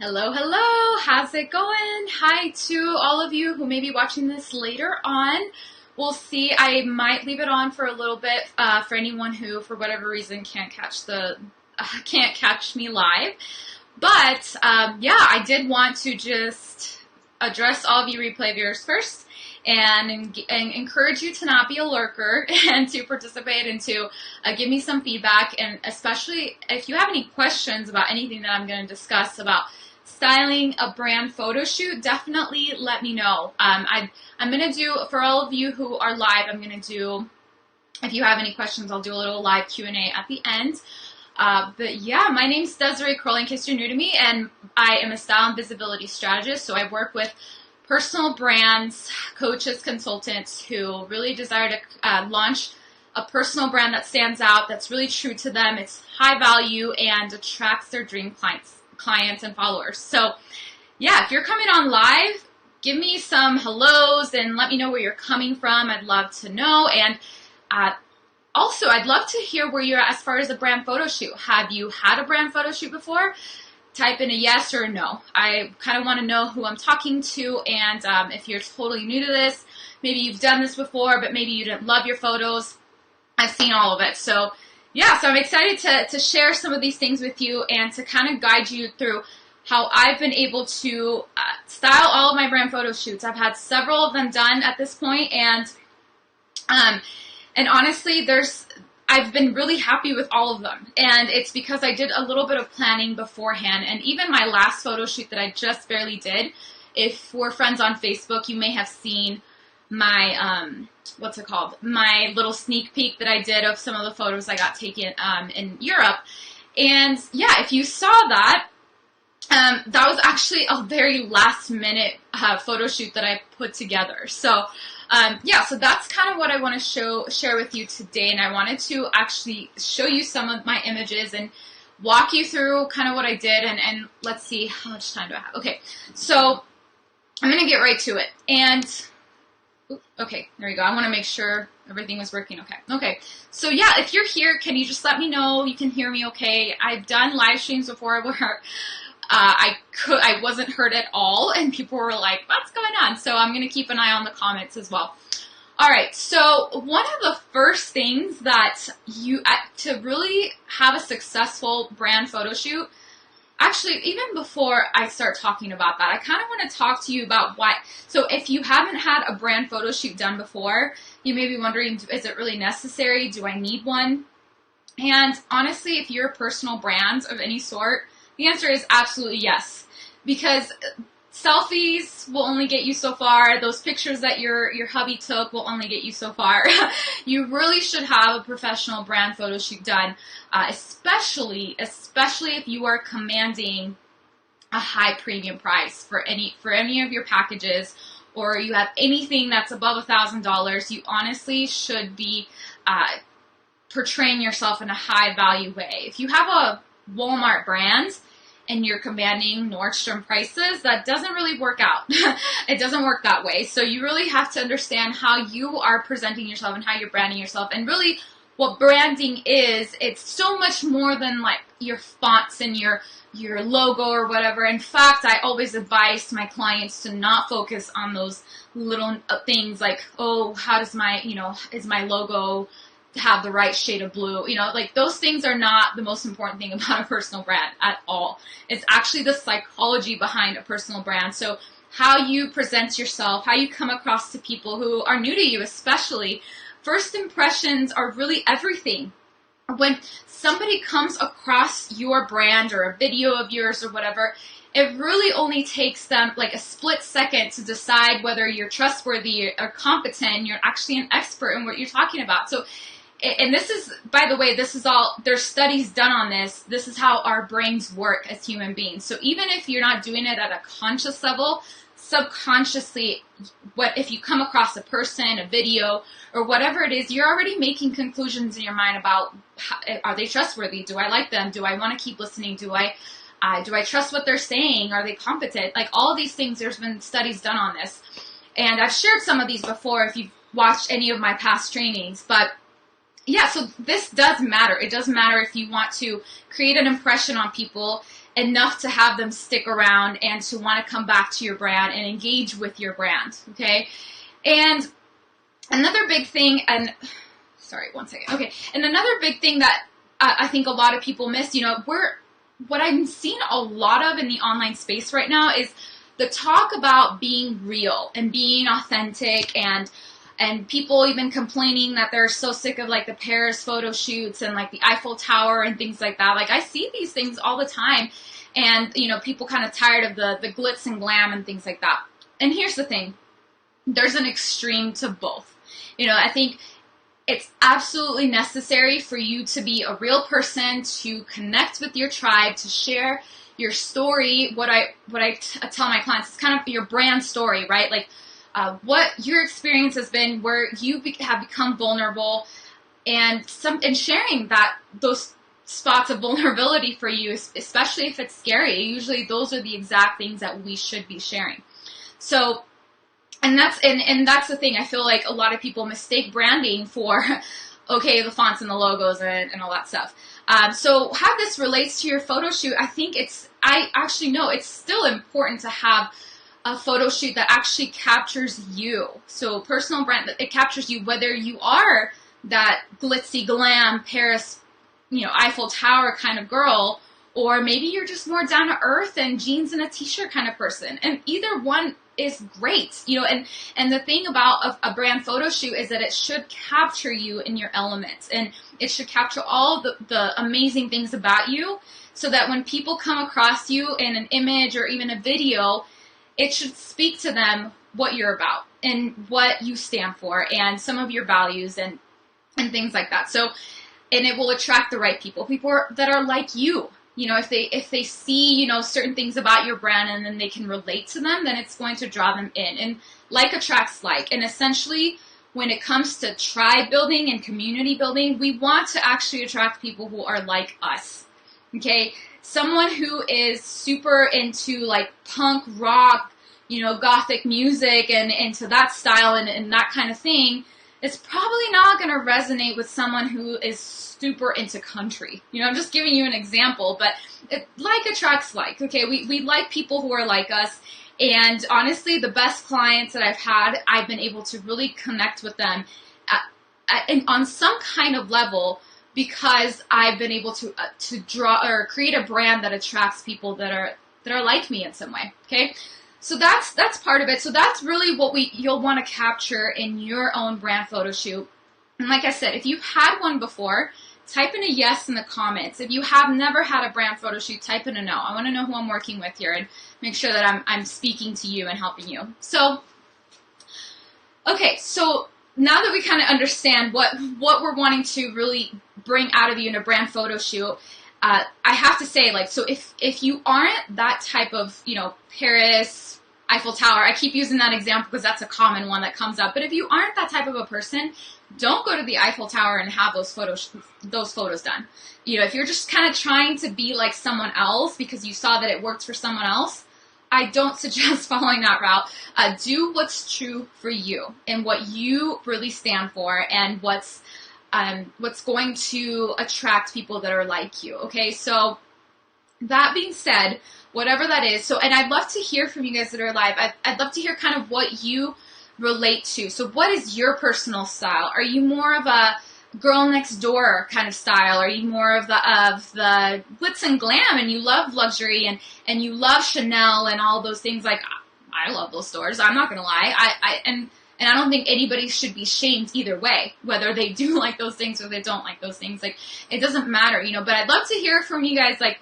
Hello, hello. How's it going? Hi to all of you who may be watching this later on. We'll see. I might leave it on for a little bit for anyone who, for whatever reason, can't catch me live. But yeah, I did want to just address all of you replay viewers first and encourage you to not be a lurker and to participate and to give me some feedback. And especially if you have any questions about anything that I'm going to discuss about styling a brand photo shoot, definitely let me know. I'm going to do, for all of you who are live, I'm going to do, if you have any questions, I'll do a little live Q&A at the end. But yeah, my name's Desiree Crowley, in case you're new to me, and I am a style and visibility strategist. So I work with personal brands, coaches, consultants who really desire to launch a personal brand that stands out, that's really true to them, it's high value, and attracts their dream clients and followers. So yeah, if you're coming on live, give me some hellos and let me know where you're coming from. I'd love to know. And also, I'd love to hear where you're at as far as a brand photo shoot. Have you had a brand photo shoot before? Type in a yes or a no. I kind of want to know who I'm talking to, and if you're totally new to this, maybe you've done this before, but maybe you didn't love your photos. I've seen all of it. So yeah, so I'm excited to share some of these things with you and to kind of guide you through how I've been able to style all of my brand photo shoots. I've had several of them done at this point, and honestly, I've been really happy with all of them, and it's because I did a little bit of planning beforehand. And even my last photo shoot that I just barely did, if we're friends on Facebook, you may have seen my my little sneak peek that I did of some of the photos I got taken in Europe. And yeah, if you saw that, that was actually a very last minute photo shoot that I put together. So yeah, so that's kind of what I want to share with you today. And I wanted to actually show you some of my images and walk you through kind of what I did. And let's see, how much time do I have? Okay, so I'm going to get right to it. And okay, there you go. I want to make sure everything was working okay. Okay, so yeah, if you're here, can you just let me know you can hear me okay? I've done live streams before where I wasn't heard at all, and people were like, what's going on? So I'm going to keep an eye on the comments as well. All right, so one of the first things that to really have a successful brand photo shoot, actually, even before I start talking about that, I kind of want to talk to you about so if you haven't had a brand photo shoot done before, you may be wondering, is it really necessary? Do I need one? And honestly, if you're a personal brand of any sort, the answer is absolutely yes, because selfies will only get you so far. Those pictures that your hubby took will only get you so far. You really should have a professional brand photo shoot done, especially if you are commanding a high premium price for any of your packages, or you have anything that's above $1,000. You honestly should be portraying yourself in a high value way. If you have a Walmart brand and you're commanding Nordstrom prices, that doesn't really work out. It doesn't work that way. So you really have to understand how you are presenting yourself and how you're branding yourself. And really what branding is, it's so much more than like your fonts and your logo or whatever. In fact, I always advise my clients to not focus on those little things like, oh, how does is my logo have the right shade of blue? Like those things are not the most important thing about a personal brand at all. It's actually the psychology behind a personal brand. So how you present yourself, how you come across to people who are new to you, especially. First impressions are really everything. When somebody comes across your brand or a video of yours or whatever, it really only takes them like a split second to decide whether you're trustworthy or competent, you're actually an expert in what you're talking about. So, and this is, by the way, this is all, there's studies done on this. This is how our brains work as human beings. So even if you're not doing it at a conscious level, subconsciously, if you come across a person, a video, or whatever it is, you're already making conclusions in your mind about, are they trustworthy? Do I like them? Do I want to keep listening? Do I trust what they're saying? Are they competent? Like all these things, there's been studies done on this. And I've shared some of these before if you've watched any of my past trainings, but yeah, so this does matter. It does matter if you want to create an impression on people enough to have them stick around and to want to come back to your brand and engage with your brand, okay? And another big thing, and sorry, one second. Okay, and another big thing that I think a lot of people miss, what I'm seeing a lot of in the online space right now is the talk about being real and being authentic, and people even complaining that they're so sick of like the Paris photo shoots and like the Eiffel Tower and things like that. Like I see these things all the time, and people kind of tired of the glitz and glam and things like that. And here's the thing, there's an extreme to both. I think it's absolutely necessary for you to be a real person, to connect with your tribe, to share your story. What I tell my clients is kind of your brand story, right? Like what your experience has been, where you have become vulnerable, and sharing those spots of vulnerability for you, especially if it's scary. Usually those are the exact things that we should be sharing. So, and that's the thing. I feel like a lot of people mistake branding for, okay, the fonts and the logos and all that stuff. So how this relates to your photo shoot, I actually know it's still important to have a photo shoot that actually captures you. So personal brand, it captures you, whether you are that glitzy glam Paris, Eiffel Tower kind of girl, or maybe you're just more down to earth and jeans and a t-shirt kind of person. And either one is great, and the thing about a brand photo shoot is that it should capture you in your elements, and it should capture all the amazing things about you, so that when people come across you in an image or even a video, it should speak to them what you're about and what you stand for and some of your values and things like that. So, and it will attract the right people that are like you. If they see, certain things about your brand and then they can relate to them, then it's going to draw them in. And like attracts like. And essentially, when it comes to tribe building and community building, we want to actually attract people who are like us. Okay? Someone who is super into like punk rock, gothic music and into that style and that kind of thing, is probably not going to resonate with someone who is super into country. I'm just giving you an example, but like attracts like. Okay, we like people who are like us, and honestly, the best clients that I've been able to really connect with them on some kind of level, because I've been able to draw or create a brand that attracts people that are like me in some way. Okay. So that's part of it. So that's really what you'll want to capture in your own brand photo shoot. And like I said, if you've had one before, type in a yes in the comments. If you have never had a brand photo shoot, type in a no. I want to know who I'm working with here and make sure that I'm speaking to you and helping you. So, okay, so now that we kind of understand what we're wanting to really bring out of you in a brand photo shoot, I have to say, like, so if you aren't that type of, Paris, Eiffel Tower, I keep using that example because that's a common one that comes up, but if you aren't that type of a person, don't go to the Eiffel Tower and have those photos done. If you're just kind of trying to be like someone else because you saw that it worked for someone else, I don't suggest following that route. Do what's true for you and what you really stand for, and what's going to attract people that are like you. Okay, so that being said, whatever that is, so, and I'd love to hear from you guys that are live. I'd love to hear kind of what you relate to. So what is your personal style? Are you more of a girl next door kind of style? Are you more of the glitz and glam, and you love luxury and you love Chanel and all those things? Like, I love those stores. I'm not gonna lie. And I don't think anybody should be shamed either way, whether they do like those things or they don't like those things. Like, it doesn't matter, but I'd love to hear from you guys, like,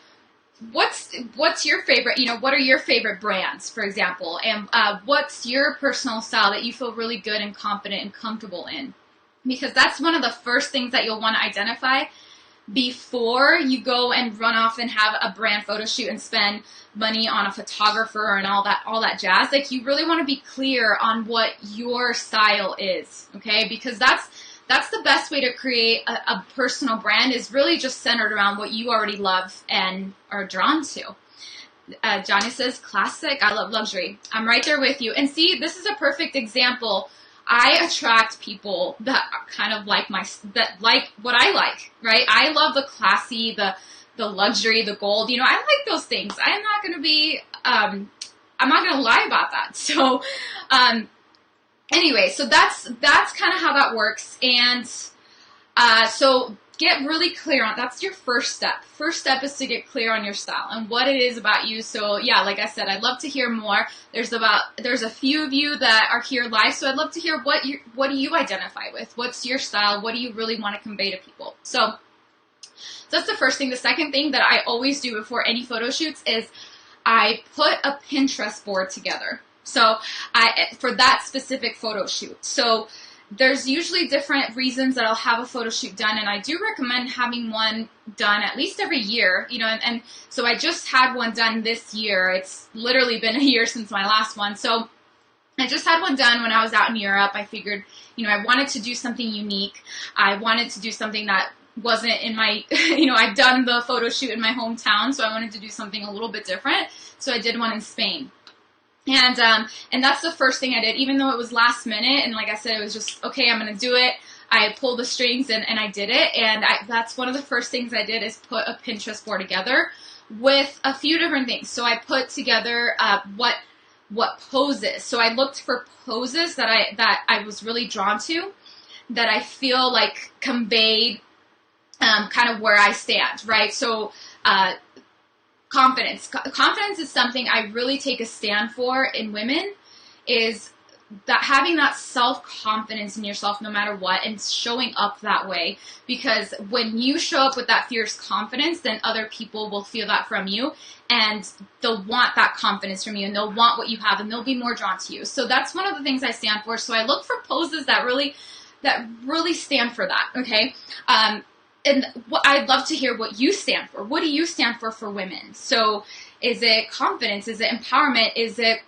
what's your favorite, what are your favorite brands, for example, and what's your personal style that you feel really good and confident and comfortable in? Because that's one of the first things that you'll want to identify before you go and run off and have a brand photo shoot and spend money on a photographer and all that jazz. Like, you really want to be clear on what your style is, okay? Because that's the best way to create a personal brand, is really just centered around what you already love and are drawn to. Johnny says, classic, I love luxury. I'm right there with you. And see, this is a perfect example. I attract people that kind of like what I like, right? I love the classy, the luxury, the gold. I like those things. I'm not going to be, I'm not going to lie about that. So, anyway, so that's kind of how that works. And, so get really clear on, that's your first step. First step is to get clear on your style and what it is about you. So yeah, like I said, I'd love to hear more. There's a few of you that are here live, so I'd love to hear what do you identify with? What's your style? What do you really want to convey to people? So that's the first thing. The second thing that I always do before any photo shoots is I put a Pinterest board together. So for that specific photo shoot. So there's usually different reasons that I'll have a photo shoot done, and I do recommend having one done at least every year, and so I just had one done this year. It's literally been a year since my last one. So I just had one done when I was out in Europe. I figured, I wanted to do something unique. I wanted to do something that wasn't in my, I've done the photo shoot in my hometown, so I wanted to do something a little bit different. So I did one in Spain. And that's the first thing I did, even though it was last minute. And like I said, it was just, okay, I'm going to do it. I pulled the strings and I did it. And that's one of the first things I did is put a Pinterest board together with a few different things. So I put together, what poses. So I looked for poses that I was really drawn to, that I feel like conveyed, kind of where I stand, right? So, confidence. Confidence is something I really take a stand for in women, is that having that self-confidence in yourself no matter what, and showing up that way. Because when you show up with that fierce confidence, then other people will feel that from you, and they'll want that confidence from you, and they'll want what you have, and they'll be more drawn to you. So that's one of the things I stand for. So I look for poses that really stand for that, okay? And I'd love to hear what you stand for. What do you stand for women? So is it confidence? Is it empowerment? Is it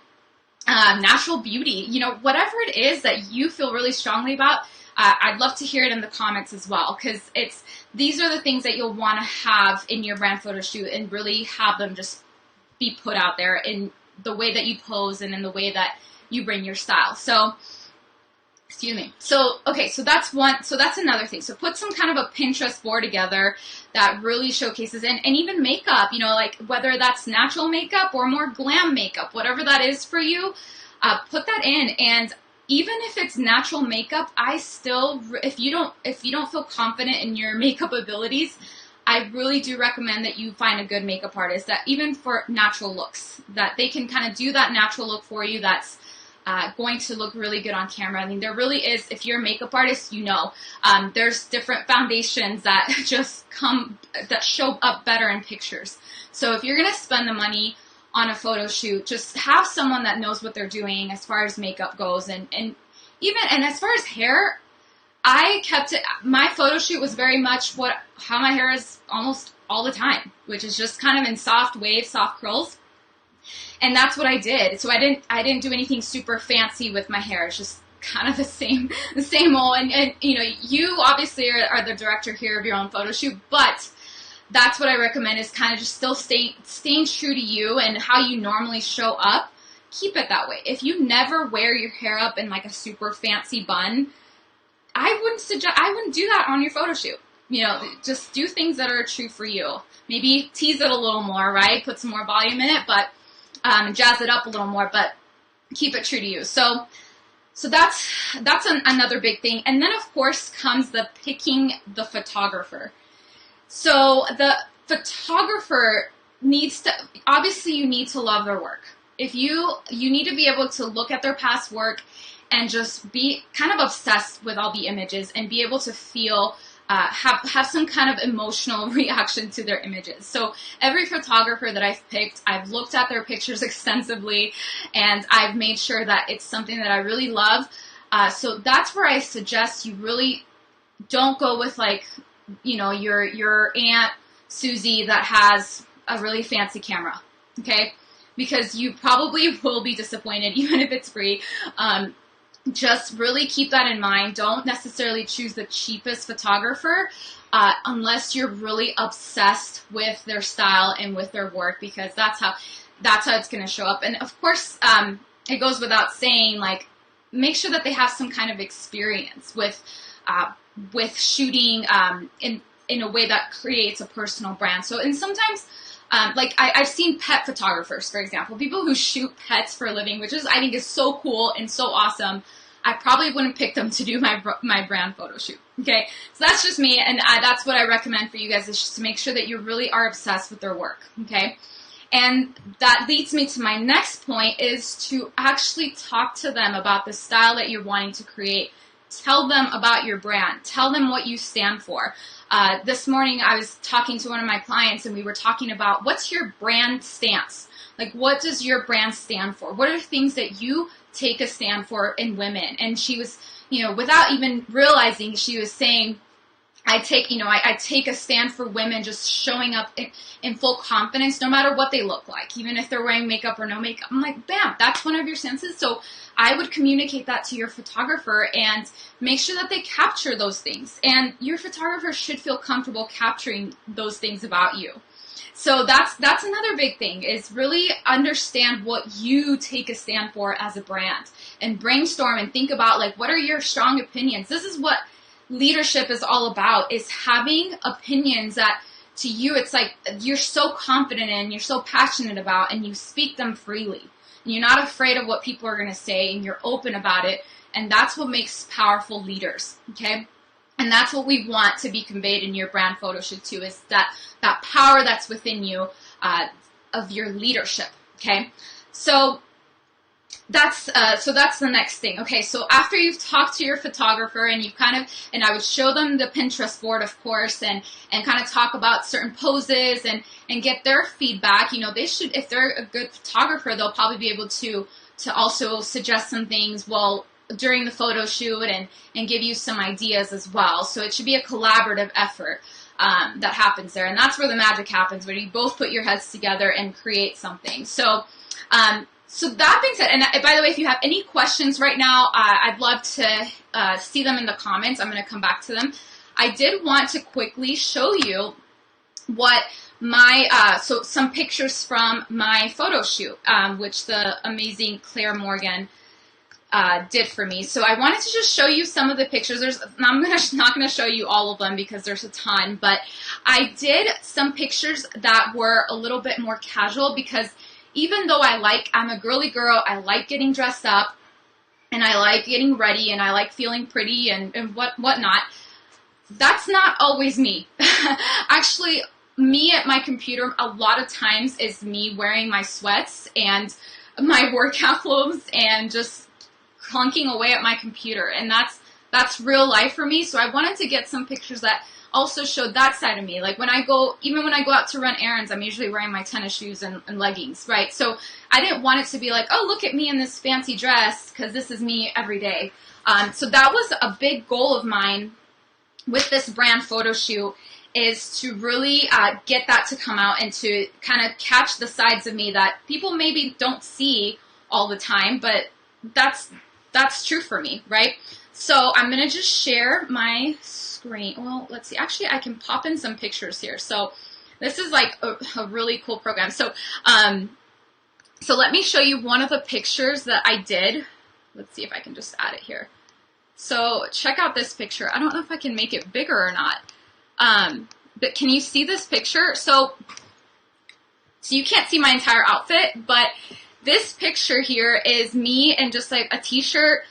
natural beauty? Whatever it is that you feel really strongly about, I'd love to hear it in the comments as well, because these are the things that you'll want to have in your brand photo shoot and really have them just be put out there in the way that you pose and in the way that you bring your style. So excuse me. So, okay, so that's one, so that's another thing. So put some kind of a Pinterest board together that really showcases, and even makeup, like whether that's natural makeup or more glam makeup, whatever that is for you, put that in. And even if it's natural makeup, I still, if you don't feel confident in your makeup abilities, I really do recommend that you find a good makeup artist that even for natural looks, that they can kind of do that natural look for you. That's going to look really good on camera. I mean, there really is, if you're a makeup artist, there's different foundations that that show up better in pictures. So if you're going to spend the money on a photo shoot, just have someone that knows what they're doing as far as makeup goes. And as far as hair, I kept it, my photo shoot was very much how my hair is almost all the time, which is just kind of in soft waves, soft curls. And that's what I did. So I didn't do anything super fancy with my hair. It's just kind of the same old. And you obviously are the director here of your own photo shoot, but that's what I recommend, is kind of just still staying true to you and how you normally show up. Keep it that way. If you never wear your hair up in like a super fancy bun, I wouldn't do that on your photo shoot. Just do things that are true for you. Maybe tease it a little more, right? Put some more volume in it, but jazz it up a little more, but keep it true to you. So that's another big thing. And then of course comes the picking the photographer. So the photographer obviously you need to love their work. If you need to be able to look at their past work and just be kind of obsessed with all the images and be able to feel, have some kind of emotional reaction to their images. So every photographer that I've picked, I've looked at their pictures extensively, and I've made sure that it's something that I really love. So that's where I suggest you really don't go with your Aunt Susie that has a really fancy camera, okay? Because you probably will be disappointed even if it's free. Just really keep that in mind. Don't necessarily choose the cheapest photographer unless you're really obsessed with their style and with their work, because that's how it's going to show up. And of course, it goes without saying, make sure that they have some kind of experience with shooting in a way that creates a personal brand. So, and sometimes, like I've seen pet photographers, for example, people who shoot pets for a living, which I think is so cool and so awesome. I probably wouldn't pick them to do my brand photo shoot. Okay, so that's just me, and that's what I recommend for you guys, is just to make sure that you really are obsessed with their work. Okay, and that leads me to my next point, is to actually talk to them about the style that you're wanting to create. Tell them about your brand. Tell them what you stand for. This morning I was talking to one of my clients, and we were talking about, what's your brand stance? Like, what does your brand stand for? What are things that you take a stand for in women? And she was, without even realizing, she was saying, I take a stand for women just showing up in full confidence, no matter what they look like, even if they're wearing makeup or no makeup. I'm like, bam, that's one of your stances. So I would communicate that to your photographer and make sure that they capture those things. And your photographer should feel comfortable capturing those things about you. So that's another big thing, is really understand what you take a stand for as a brand, and brainstorm and think about, like, what are your strong opinions? This is what leadership is all about, is having opinions that to you it's like you're so confident in, you're so passionate about, and you speak them freely. And you're not afraid of what people are going to say, and you're open about it. And that's what makes powerful leaders, okay? And that's what we want to be conveyed in your brand photo shoot too, is that power that's within you of your leadership, okay? So that's the next thing. Okay, so after you've talked to your photographer and you and I would show them the Pinterest board, of course, and kind of talk about certain poses and get their feedback. They should, if they're a good photographer, they'll probably be able to also suggest some things during the photo shoot and give you some ideas as well. So it should be a collaborative effort that happens there, and that's where the magic happens, when you both put your heads together and create something. So that being said, and by the way, if you have any questions right now, I'd love to see them in the comments. I'm going to come back to them. I did want to quickly show you what some pictures from my photo shoot, which the amazing Claire Morgan did for me. So I wanted to just show you some of the pictures. I'm not going to show you all of them because there's a ton, but I did some pictures that were a little bit more casual, because even though I'm a girly girl, I like getting dressed up, and I like getting ready, and I like feeling pretty and whatnot, that's not always me. Actually, me at my computer a lot of times is me wearing my sweats and my workout clothes and just clunking away at my computer, and that's real life for me. So I wanted to get some pictures that also showed that side of me. Like when I go out to run errands, I'm usually wearing my tennis shoes and leggings, right? So I didn't want it to be like, oh, look at me in this fancy dress, because this is me every day. So that was a big goal of mine with this brand photo shoot, is to really get that to come out and to kind of catch the sides of me that people maybe don't see all the time, but that's true for me, right? So I'm going to just share my screen. Well, let's see. Actually, I can pop in some pictures here. So this is like a really cool program. So let me show you one of the pictures that I did. Let's see if I can just add it here. So check out this picture. I don't know if I can make it bigger or not. But can you see this picture? So you can't see my entire outfit, but this picture here is me in just like a t-shirt.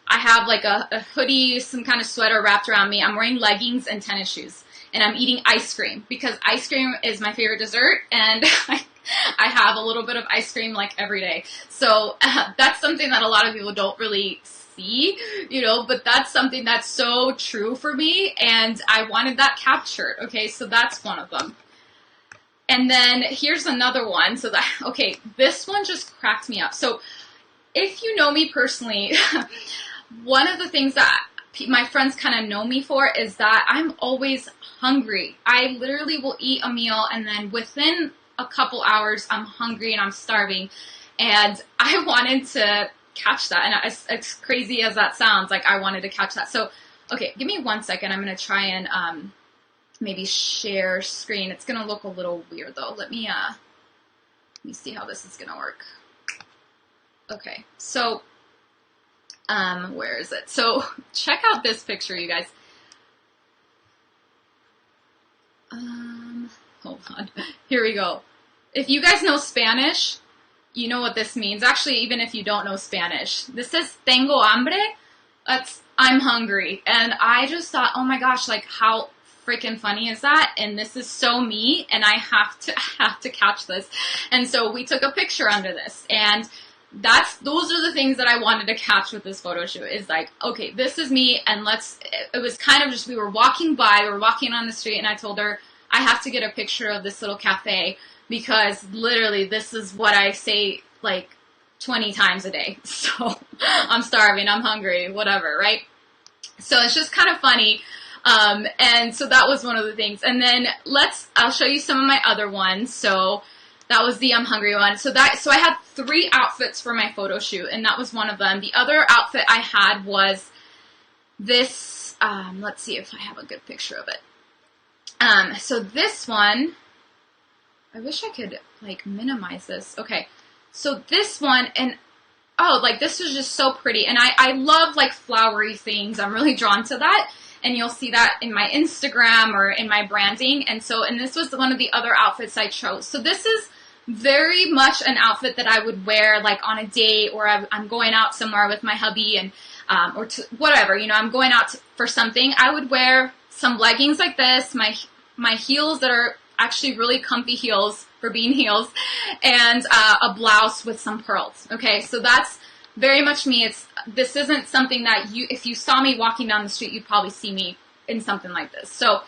I have like a hoodie, some kind of sweater wrapped around me. I'm wearing leggings and tennis shoes, and I'm eating ice cream, because ice cream is my favorite dessert, and I have a little bit of ice cream like every day. So that's something that a lot of people don't really see, but that's something that's so true for me, and I wanted that captured. Okay, so that's one of them. And then here's another one. So this one just cracked me up. So if you know me personally, one of the things that my friends kind of know me for is that I'm always hungry. I literally will eat a meal, and then within a couple hours, I'm hungry and I'm starving. And I wanted to catch that. And as crazy as that sounds, like I wanted to catch that. So, okay, give me 1 second. I'm going to try and maybe share screen. It's going to look a little weird though. Let me see how this is going to work. Okay, so Where is it? So check out this picture, you guys. Hold on. Here we go. If you guys know Spanish, you know what this means. Actually, even if you don't know Spanish, this says tengo hambre. That's I'm hungry. And I just thought, oh my gosh, like how freaking funny is that? And this is so me, and I have to catch this. And so we took a picture under this, and those are the things that I wanted to catch with this photo shoot, is like, okay, this is me, and it was kind of just, we were walking on the street, and I told her, I have to get a picture of this little cafe, because literally this is what I say like 20 times a day. So I'm starving, I'm hungry, whatever, right? So it's just kind of funny. And so that was one of the things. And then I'll show you some of my other ones. So that was the I'm hungry one. So I had 3 outfits for my photo shoot, and that was one of them. The other outfit I had was this, let's see if I have a good picture of it. So this one, I wish I could like minimize this. Okay. So this one, and oh, like this was just so pretty. And I love like flowery things. I'm really drawn to that. And you'll see that in my Instagram or in my branding. And this was one of the other outfits I chose. So this is very much an outfit that I would wear like on a date, or I'm going out somewhere with my hubby, and whatever, you know, I'm going out for something. I would wear some leggings like this, my heels that are actually really comfy heels for being heels, and a blouse with some pearls. Okay, so that's very much me. This isn't something that if you saw me walking down the street, you'd probably see me in something like this. So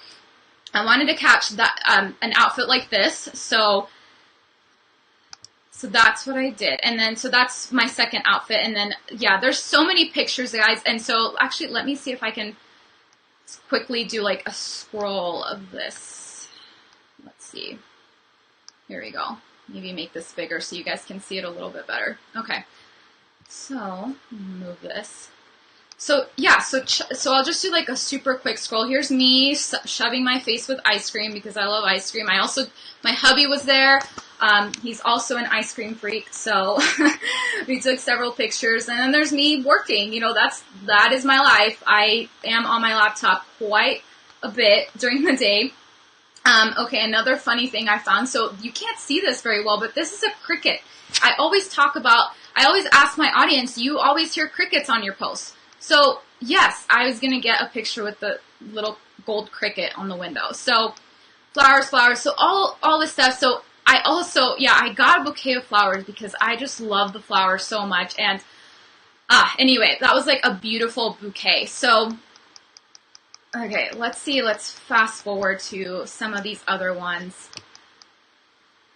I wanted to catch that an outfit like this. So that's what I did. And then, so that's my second outfit. And then, yeah, there's so many pictures, guys. And so actually, let me see if I can quickly do like a scroll of this. Let's see. Here we go. Maybe make this bigger so you guys can see it a little bit better. Okay. So, move this. So, yeah, so I'll just do like a super quick scroll. Here's me shoving my face with ice cream because I love ice cream. My hubby was there. He's also an ice cream freak, so we took several pictures. And then there's me working. You know, that is my life. I am on my laptop quite a bit during the day. Okay, another funny thing I found. So you can't see this very well, but this is a cricket. I always ask my audience, you always hear crickets on your posts. So yes, I was going to get a picture with the little gold cricket on the window. So flowers. So all this stuff. So I got a bouquet of flowers because I just love the flowers so much. And anyway, that was like a beautiful bouquet. So, okay, let's fast forward to some of these other ones.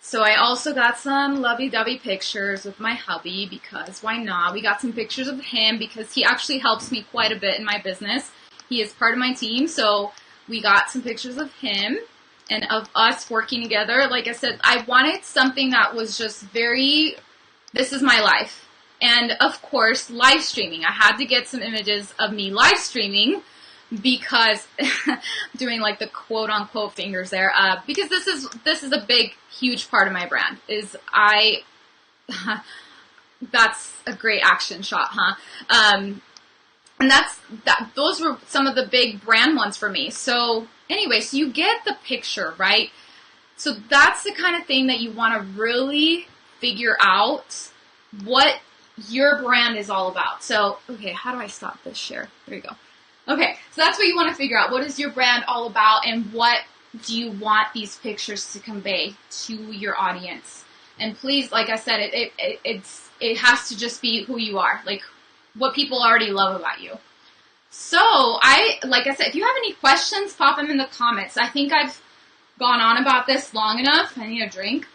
So I also got some lovey-dovey pictures with my hubby because why not? We got some pictures of him because he actually helps me quite a bit in my business. He is part of my team, so we got some pictures of him and of us working together. Like I said, I wanted something that was just this is my life. And of course, live streaming. I had to get some images of me live streaming because doing like the quote unquote fingers there, because this is a big, huge part of my brand that's a great action shot, huh? And those were some of the big brand ones for me. So anyway, so you get the picture, right? So that's the kind of thing that you want to really figure out what your brand is all about. So, okay, how do I stop this share? There you go. Okay, so that's what you want to figure out. What is your brand all about, and what do you want these pictures to convey to your audience? And please, like I said, it has to just be who you are, like what people already love about you. So like I said, if you have any questions, pop them in the comments. I think I've gone on about this long enough. I need a drink.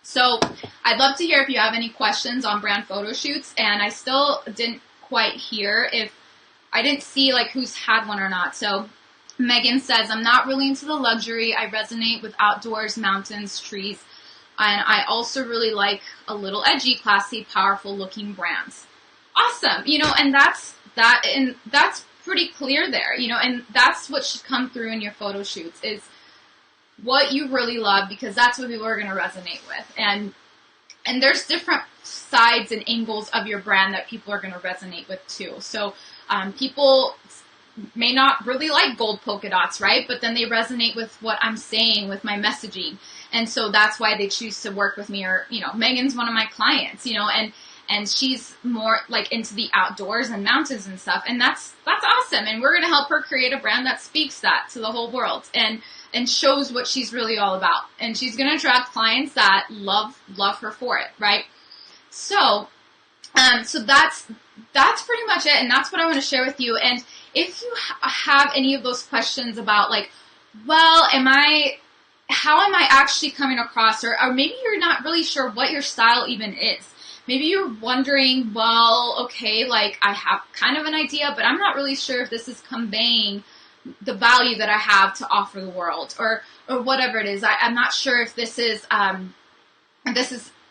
So I'd love to hear if you have any questions on brand photo shoots, and I still didn't quite hear if I didn't see like who's had one or not. So Megan says, I'm not really into the luxury. I resonate with outdoors, mountains, trees, and I also really like a little edgy, classy, powerful looking brands. Awesome. You know, and that's pretty clear there, you know, and that's what should come through in your photo shoots is what you really love, because that's what people are going to resonate with. And And there's different sides and angles of your brand that people are going to resonate with too. So people may not really like gold polka dots, right? But then they resonate with what I'm saying, with my messaging. And so that's why they choose to work with me. Or, Megan's one of my clients, and she's more like into the outdoors and mountains and stuff. And that's awesome. And we're going to help her create a brand that speaks that to the whole world and shows what she's really all about. And she's going to attract clients that love her for it, right? So, so that's pretty much it. And that's what I want to share with you. And if you have any of those questions about like, well, how am I actually coming across, or maybe you're not really sure what your style even is. Maybe you're wondering, well, okay, like I have kind of an idea, but I'm not really sure if this is conveying the value that I have to offer the world, or whatever it is. I'm not sure if this is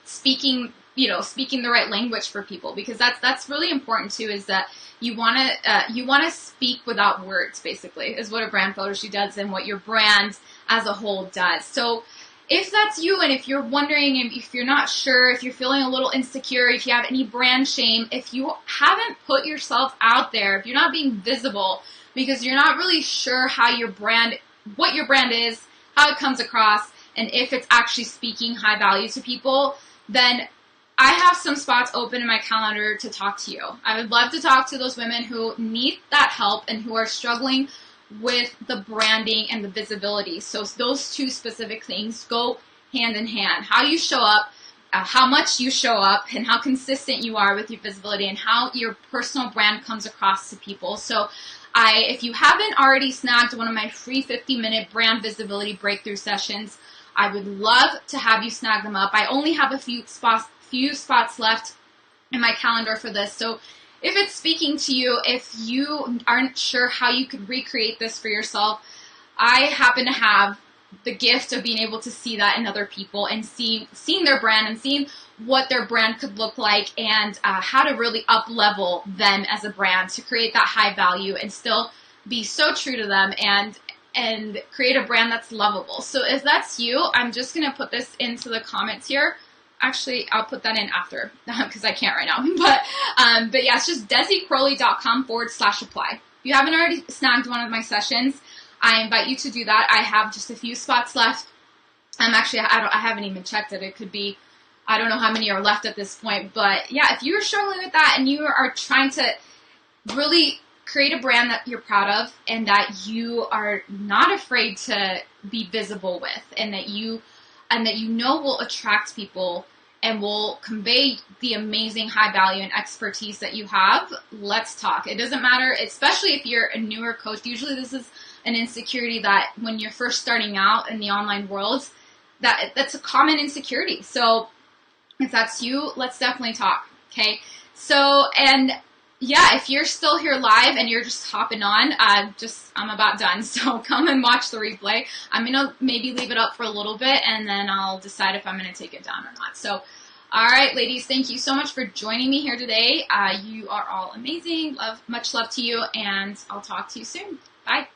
speaking the right language for people, because that's really important too. Is that you want to speak without words, basically, is what a brand photo shoot does, and what your brand as a whole does. So if that's you, and if you're wondering, and if you're not sure, if you're feeling a little insecure, if you have any brand shame, if you haven't put yourself out there, if you're not being visible because you're not really sure what your brand is, how it comes across, and if it's actually speaking high value to people, then I have some spots open in my calendar to talk to you. I would love to talk to those women who need that help and who are struggling with the branding and the visibility. So those two specific things go hand in hand. How you show up, how much you show up, and how consistent you are with your visibility, and how your personal brand comes across to people. So if you haven't already snagged one of my free 50-minute brand visibility breakthrough sessions, I would love to have you snag them up. I only have a few spots left in my calendar for this. So if it's speaking to you, if you aren't sure how you could recreate this for yourself, I happen to have the gift of being able to see that in other people, and seeing their brand and seeing what their brand could look like, and how to really up-level them as a brand to create that high value and still be so true to them and create a brand that's lovable. So if that's you, I'm just going to put this into the comments here. Actually, I'll put that in after because I can't right now. But yeah, it's just DesiCrowley.com/apply. If you haven't already snagged one of my sessions, I invite you to do that. I have just a few spots left. I haven't even checked it. It could be, I don't know how many are left at this point. But yeah, if you're struggling with that and you are trying to really create a brand that you're proud of, and that you are not afraid to be visible with, and that you will attract people and will convey the amazing high value and expertise that you have, let's talk. It doesn't matter, especially if you're a newer coach. Usually this is an insecurity that when you're first starting out in the online world, that's a common insecurity. So if that's you, let's definitely talk, okay? So, and yeah, if you're still here live and you're just hopping on, I'm about done. So come and watch the replay. I'm going to maybe leave it up for a little bit, and then I'll decide if I'm going to take it down or not. So, all right, ladies, thank you so much for joining me here today. You are all amazing. Much love to you, and I'll talk to you soon. Bye.